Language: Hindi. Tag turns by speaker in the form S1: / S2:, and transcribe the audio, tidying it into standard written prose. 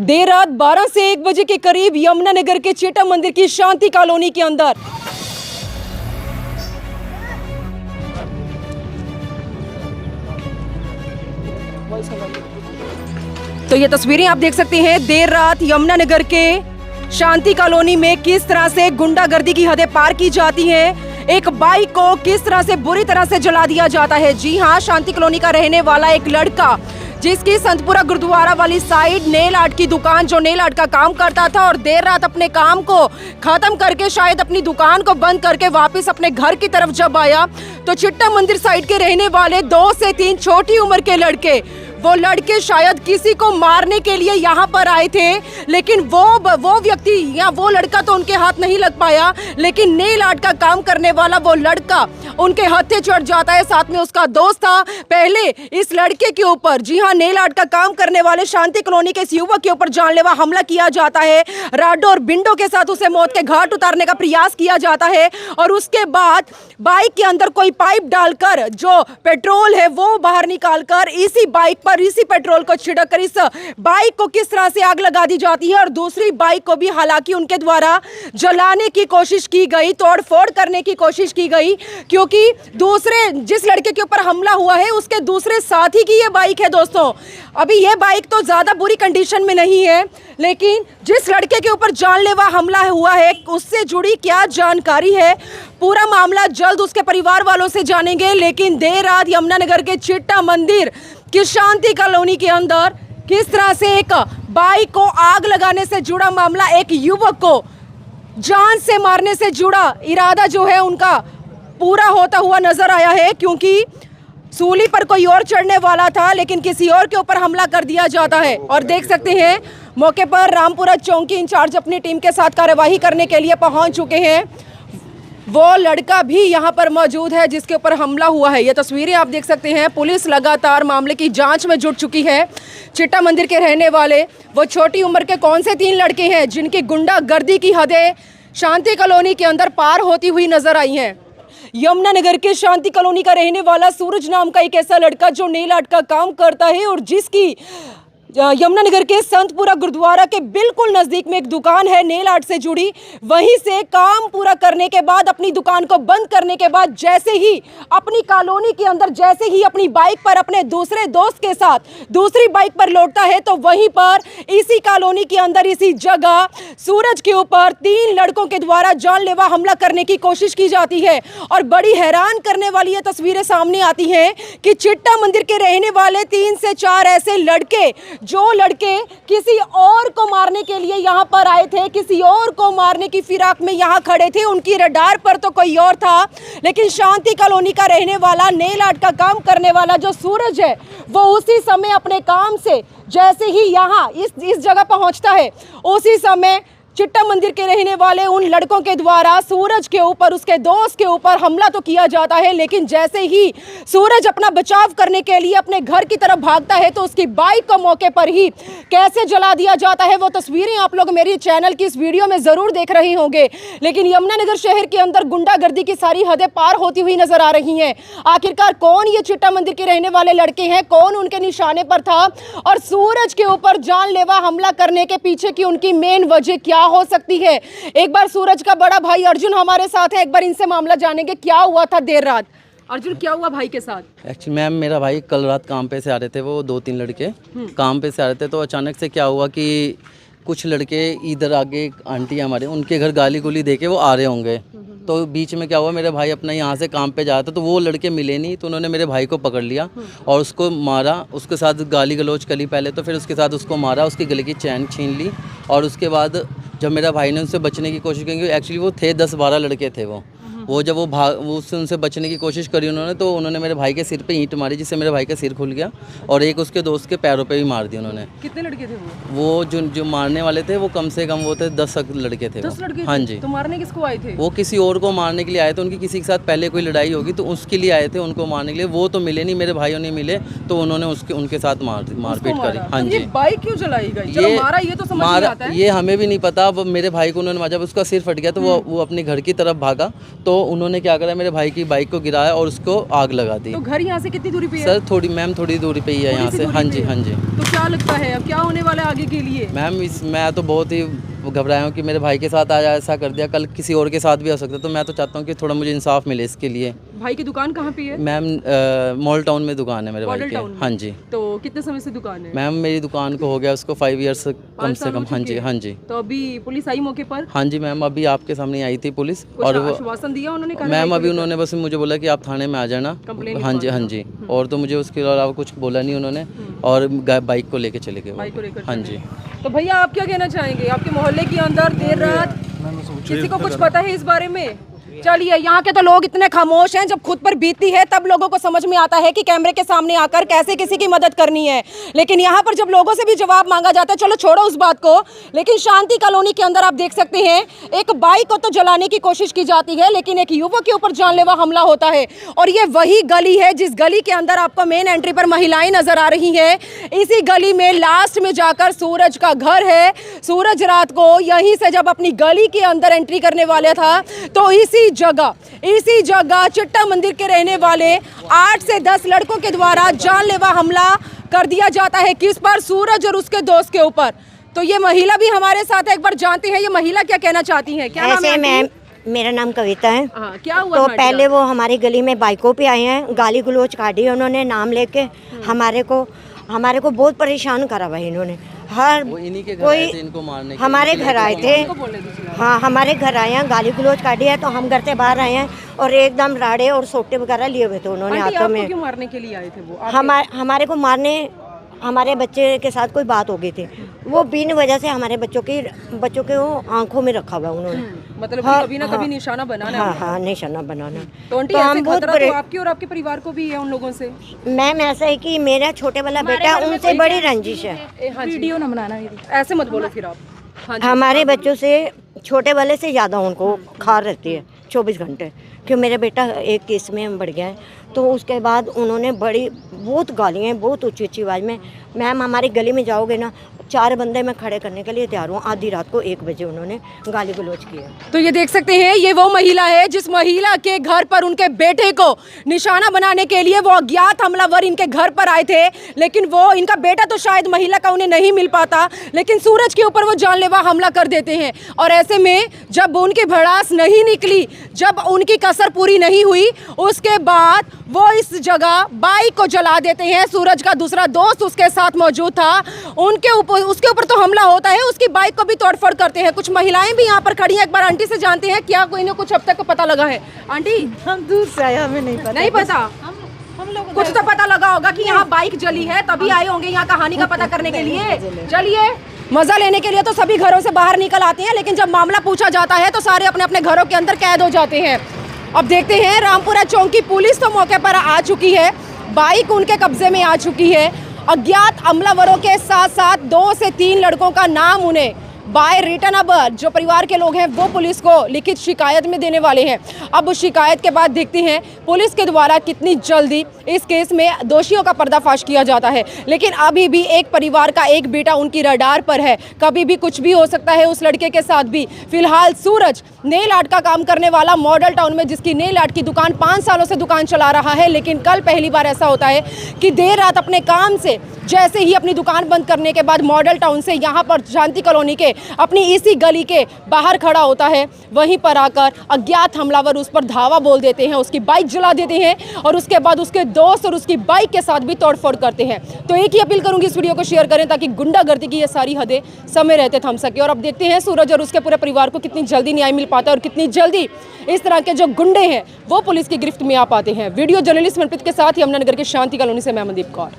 S1: देर रात 12 से 1 बजे के करीब यमुनानगर के चेटा मंदिर की शांति कॉलोनी के अंदर तो ये तस्वीरें आप देख सकते हैं देर रात यमुनानगर के शांति कॉलोनी में किस तरह से गुंडागर्दी की हदें पार की जाती हैं। एक बाइक को किस तरह से बुरी तरह से जला दिया जाता है। जी हाँ, शांति कॉलोनी का रहने वाला एक लड़का जिसकी संतपुरा गुरुद्वारा वाली साइड नेल आर्ट की दुकान, जो नेल आर्ट का काम करता था और देर रात अपने काम को खत्म करके शायद अपनी दुकान को बंद करके वापस अपने घर की तरफ जब आया तो चिट्टा मंदिर साइड के रहने वाले 2 से 3 छोटी उम्र के लड़के शायद किसी को मारने के लिए यहाँ पर आए थे, लेकिन वो व्यक्ति या वो लड़का तो उनके हाथ नहीं लग पाया, लेकिन नेल आर्ट का काम करने वाला वो लड़का उनके हत्थे चढ़ जाता है। साथ में उसका दोस्त था। पहले इस लड़के के ऊपर, जी हाँ, नेल आर्ट का काम करने वाले शांति कॉलोनी के इस युवक के ऊपर जानलेवा हमला किया जाता है। राडो और बिंडो के साथ उसे मौत के घाट उतारने का प्रयास किया जाता है और उसके बाद बाइक के अंदर कोई पाइप डालकर जो पेट्रोल है वो बाहर निकालकर इसी बाइक पर इसी पेट्रोल को छिड़ककर इस बाइक को किस तरह से आग लगा दी जाती है और दूसरी बाइक को भी हालांकि उनके द्वारा जलाने की कोशिश की गई, तोड़फोड़ करने की कोशिश की गई, क्योंकि दूसरे जिस लड़के के ऊपर हमला हुआ है उसके दूसरे साथी की ये बाइक है। दोस्तों, अभी ये बाइक तो ज्यादा बुरी कंडीशन में नहीं है, लेकिन जिस लड़के के ऊपर जानलेवा हमला हुआ है उससे जुड़ी क्या जानकारी है, पूरा मामला जल्द उसके परिवार वालों से जानेंगे। लेकिन देर रात यमुनानगर के चिट्टा मंदिर की शांति कॉलोनी के अंदर किस तरह से एक बाइक को आग लगाने से जुड़ा मामला, एक युवक को जान से मारने से जुड़ा इरादा जो है उनका पूरा होता हुआ नजर आया है, क्योंकि सूली पर कोई और चढ़ने वाला था लेकिन किसी और के ऊपर हमला कर दिया जाता है। और देख सकते हैं मौके पर रामपुरा चौकी इंचार्ज अपनी टीम के साथ कार्यवाही करने के लिए पहुंच चुके हैं। वो लड़का भी यहां पर मौजूद है जिसके ऊपर हमला हुआ है। ये तस्वीरें आप देख सकते हैं। पुलिस लगातार मामले की जांच में जुट चुकी है। चिट्टा मंदिर के रहने वाले वो छोटी उम्र के कौन से 3 लड़के हैं जिनकी गुंडागर्दी की हदें शांति कॉलोनी के अंदर पार होती हुई नजर आई हैं। यमुनानगर के शांति कॉलोनी का रहने वाला सूरज नाम का एक ऐसा लड़का जो नेल आर्ट का काम करता है और जिसकी यमुनानगर के संतपुरा गुरुद्वारा के बिल्कुल नजदीक में एक दुकान है नेल आर्ट से जुड़ी। वहीं से काम पूरा करने के बाद, अपनी दुकान को बंद करने के बाद जैसे ही अपनी कॉलोनी के अंदर जैसे ही अपनी बाइक पर अपने दूसरे दोस्त के साथ दूसरी बाइक पर लौटता है तो वहीं पर इसी कॉलोनी के अंदर इसी जगह सूरज के ऊपर 3 लड़कों के द्वारा जानलेवा हमला करने की कोशिश की जाती है। और बड़ी हैरान करने वाली ये तस्वीरें सामने आती हैं कि चिट्टा मंदिर के रहने वाले 3 से 4 ऐसे लड़के, जो लड़के किसी और को मारने के लिए यहाँ पर आए थे, किसी और को मारने की फिराक में यहाँ खड़े थे, उनकी रडार पर तो कोई और था, लेकिन शांति कॉलोनी का रहने वाला नेल आर्ट का काम करने वाला जो सूरज है वो उसी समय अपने काम से जैसे ही यहाँ इस जगह पहुँचता है उसी समय चिट्टा मंदिर के रहने वाले उन लड़कों के द्वारा सूरज के ऊपर, उसके दोस्त के ऊपर हमला तो किया जाता है, लेकिन जैसे ही सूरज अपना बचाव करने के लिए अपने घर की तरफ भागता है तो उसकी बाइक को मौके पर ही कैसे जला दिया जाता है वो तस्वीरें आप लोग मेरी चैनल की इस वीडियो में जरूर देख रहे होंगे। लेकिन यमुनानगर शहर के अंदर गुंडागर्दी की सारी हदें पार होती हुई नजर आ रही हैं। आखिरकार कौन ये चिट्टा मंदिर के रहने वाले लड़के हैं, कौन उनके निशाने पर था और सूरज के ऊपर जानलेवा हमला करने के पीछे की उनकी मेन वजह क्या हो सकती है। एक बार सूरज का बड़ा भाई अर्जुन हमारे साथ है, एक बार इनसे मामला जानेंगे क्या हुआ था देर रात। अर्जुन, क्या हुआ भाई के साथ?
S2: एक्चुअली मैम, मेरा भाई कल रात काम पे से आ रहे थे, वो 2-3 लड़के काम पे से आ रहे थे, तो अचानक से क्या हुआ कि कुछ लड़के इधर आगे आंटी हमारे उनके घर गाली गुली दे के वो आ रहे होंगे, तो बीच में क्या हुआ, मेरे भाई अपना यहाँ से काम पे जा रहा था तो वो लड़के मिले नहीं, तो उन्होंने मेरे भाई को पकड़ लिया और उसको मारा, उसके साथ गाली गलौज करी पहले, तो फिर उसके साथ उसको मारा, उसकी गले की चैन छीन ली और उसके बाद जब मेरा भाई ने उनसे बचने की कोशिश की, एक्चुअली वो थे 10-12 लड़के थे वो जब वो उससे उनसे बचने की कोशिश करी उन्होंने, तो उन्होंने मेरे भाई के सिर पे ईंट मारी जिससे मेरे भाई का सिर खुल गया और एक उसके दोस्त के पैरों पे भी मार दी उन्होंने।
S1: कितने लड़के थे
S2: वो जो मारने वाले थे वो कम से कम वो थे 10 लड़के थे।
S1: 10 लड़के?
S2: हाँ जी।
S1: तो मारने किसको आए थे?
S2: वो किसी और को मारने के लिए आए थे, उनकी किसी के साथ पहले कोई लड़ाई होगी तो उसके लिए आए थे उनको मारने के लिए। वो तो मिले नहीं, मेरे भाइयों ने मिले तो उन्होंने उनके साथ मारपीट करी। हाँ जी।
S1: बाइक क्यों जलाई गई? चलो मारा ये तो समझ में आता है,
S2: ये हमें भी नहीं पता। अब मेरे भाई को उन्होंने मारा, जब उसका सिर फट गया तो वो अपने घर की तरफ भागा तो उन्होंने क्या करा, मेरे भाई की बाइक को गिराया और उसको आग लगा दी।
S1: तो घर यहाँ से कितनी दूरी पे है?
S2: सर थोड़ी दूरी पे ही है यहाँ से। हाँ जी, हाँ जी।
S1: तो क्या लगता है अब क्या होने वाला है आगे के लिए?
S2: मैम मैं तो बहुत ही घबराया हूँ कि मेरे भाई के साथ आज ऐसा कर दिया, कल किसी और के साथ भी हो सकता है। तो मैं तो चाहता हूँ कि थोड़ा मुझे इंसाफ मिले इसके लिए।
S1: भाई की दुकान कहाँ पे है?
S2: मैम मॉल टाउन में दुकान है मेरे भाई की। हाँ जी।
S1: तो कितने समय से दुकान है?
S2: मैम मेरी दुकान को हो गया उसको 5 ईयर्स कम से कम। हाँ जी, हाँ जी।
S1: तो अभी पुलिस आई मौके पर?
S2: हाँ जी मैम, अभी आपके सामने आई थी पुलिस।
S1: और वो आश्वासन दिया उन्होंने?
S2: मैम अभी उन्होंने बस मुझे बोला कि आप थाने में आ जाना। हाँ जी, हाँ जी। और तो मुझे उसके अलावा कुछ बोला नहीं उन्होंने, और बाइक को लेके चले गए।
S1: बाइक को लेकर?
S2: हाँ जी।
S1: तो भैया आप क्या कहना चाहेंगे? आपके मोहल्ले के अंदर देर रात किसी को कुछ पता है इस बारे में? चलिए, यहाँ के तो लोग इतने खामोश हैं, जब खुद पर बीतती है तब लोगों को समझ में आता है कि कैमरे के सामने आकर कैसे किसी की मदद करनी है। लेकिन यहाँ पर जब लोगों से भी जवाब मांगा जाता है, चलो छोड़ो उस बात को, लेकिन शांति कॉलोनी के अंदर आप देख सकते हैं एक बाइक को तो जलाने की कोशिश की जाती है, लेकिन एक युवक के ऊपर जानलेवा हमला होता है। और ये वही गली है जिस गली के अंदर आपको मेन एंट्री पर महिलाएं नजर आ रही हैं। इसी गली में लास्ट में जाकर सूरज का घर है। सूरज रात को यहीं से जब अपनी गली के अंदर एंट्री करने वाला था, तो इसी जगह चिट्टा मंदिर के रहने वाले 8 से 10 लड़कों के द्वारा जानलेवा हमला कर दिया जाता है। किस पर? सूरज और उसके दोस्त के ऊपर। तो ये महिला भी हमारे साथ है, एक बार जानते हैं ये महिला क्या कहना चाहती है। क्या नाम है?
S3: मैम मेरा नाम कविता है।
S1: क्या हुआ?
S3: तो पहले वो हमारी गली में बाइकों पे आए हैं, गाली गलोच काटी है उन्होंने, नाम लेके हमारे को बहुत परेशान करा भाई इन्होंने। हर कोई
S2: इनको मारने
S3: हमारे घर आए थे। हाँ, हमारे घर आए हैं, गाली गलोच काटी है, तो हम घर से बाहर आए हैं और एकदम राड़े और सोटे वगैरह लिए हुए थे उन्होंने हाथों में।
S1: क्यों मारने के लिए आए थे वो?
S3: हमारे को मारने, हमारे बच्चे के साथ कोई बात हो गई थी, वो बिन वजह से हमारे बच्चों के वो आंखों में रखा हुआ उन्होंने।
S1: मतलब कभी ना कभी निशाना बनाना।
S3: हाँ, निशाना बनाना।
S1: तो आंटी ऐसे खतरा तो आपकी और आपके परिवार को भी है उन लोगों से?
S3: मैम ऐसा है कि मेरा छोटे वाला बेटा उनसे बड़ी रंजिश है।
S1: वीडियो ना बनाना, ऐसे मत बोलो फिर आप।
S3: हमारे बच्चों से, छोटे वाले से ज़्यादा उनको खार रहती है 24 घंटे। क्यों मेरा बेटा एक केस में बढ़ गया है, तो उसके बाद उन्होंने बहुत गालियाँ, बहुत ऊंची आवाज़ में। मैम हमारी गली में जाओगे ना, 4 बंदे मैं खड़े करने के लिए तैयार हूँ। आधी रात को 1 बजे उन्होंने गाली गलौज किया।
S1: तो ये देख सकते हैं, ये वो महिला है जिस महिला के घर पर उनके बेटे को निशाना बनाने के लिए वो अज्ञात हमलावर इनके घर पर आए थे। लेकिन वो, इनका बेटा तो शायद महिला का उन्हें नहीं मिल पाता, लेकिन सूरज के ऊपर वो जानलेवा हमला कर देते हैं। और ऐसे में जब उनकी भड़ास नहीं निकली, जब उनकी कसर पूरी नहीं हुई, उसके बाद वो इस जगह बाइक को जला देते हैं। सूरज का दूसरा दोस्त उसके साथ मौजूद था, उसके ऊपर तो हमला होता है, उसकी बाइक को भी तोड़फोड़ करते हैं। कुछ महिलाएं भी यहाँ पर खड़ी हैं, एक बार आंटी से जानते हैं क्या कोई ना कुछ अब तक पता लगा है। आंटी,
S3: हम दूर से आए, हमें नहीं पता।
S1: नहीं पता? हम लोग कुछ तो पता लगा होगा कि यहाँ बाइक जली है, तभी आए होंगे यहाँ कहानी का पता करने के लिए। चलिए, मजा लेने के लिए तो सभी घरों से बाहर निकल आते हैं, लेकिन जब मामला पूछा जाता है तो सारे अपने अपने घरों के अंदर कैद हो जाते हैं। अब देखते हैं, रामपुरा चौक की पुलिस तो मौके पर आ चुकी है, बाइक उनके कब्जे में आ चुकी है। अज्ञात हमलावरों के साथ साथ 2 से 3 लड़कों का नाम उन्हें बाय रिटर्न अब जो परिवार के लोग हैं वो पुलिस को लिखित शिकायत में देने वाले हैं। अब उस शिकायत के बाद देखते हैं पुलिस के द्वारा कितनी जल्दी इस केस में दोषियों का पर्दाफाश किया जाता है। लेकिन अभी भी एक परिवार का एक बेटा उनकी रडार पर है, कभी भी कुछ भी हो सकता है उस लड़के के साथ भी। फिलहाल सूरज नेल आर्ट का काम करने वाला मॉडल टाउन में, जिसकी नेल आर्ट की दुकान 5 सालों से दुकान चला रहा है, लेकिन कल पहली बार ऐसा होता है कि देर रात अपने काम से जैसे ही अपनी दुकान बंद करने के बाद मॉडल टाउन से यहाँ पर शांति कॉलोनी के अपनी इसी गली के बाहर खड़ा होता है, वहीं पर आकर अज्ञात हमलावर उस पर धावा बोल देते हैं, उसकी बाइक जला देते हैं और उसके बाद उसके दोस्त और उसकी बाइक के साथ भी तोड़फोड़ करते हैं। तो एक ही अपील करूंगी, इस वीडियो को शेयर करें ताकि गुंडागर्दी की ये सारी हदें समय रहते थम सके। और अब देखते हैं सूरज और उसके पूरे परिवार को कितनी जल्दी न्याय मिल पाता है और कितनी जल्दी इस तरह के जो गुंडे हैं वो पुलिस की गिरफ्त में आ पाते हैं। वीडियो जर्नलिस्ट मनप्रीत के साथ यमुनानगर के शांति कॉलोनी से मैं मनदीप कौर।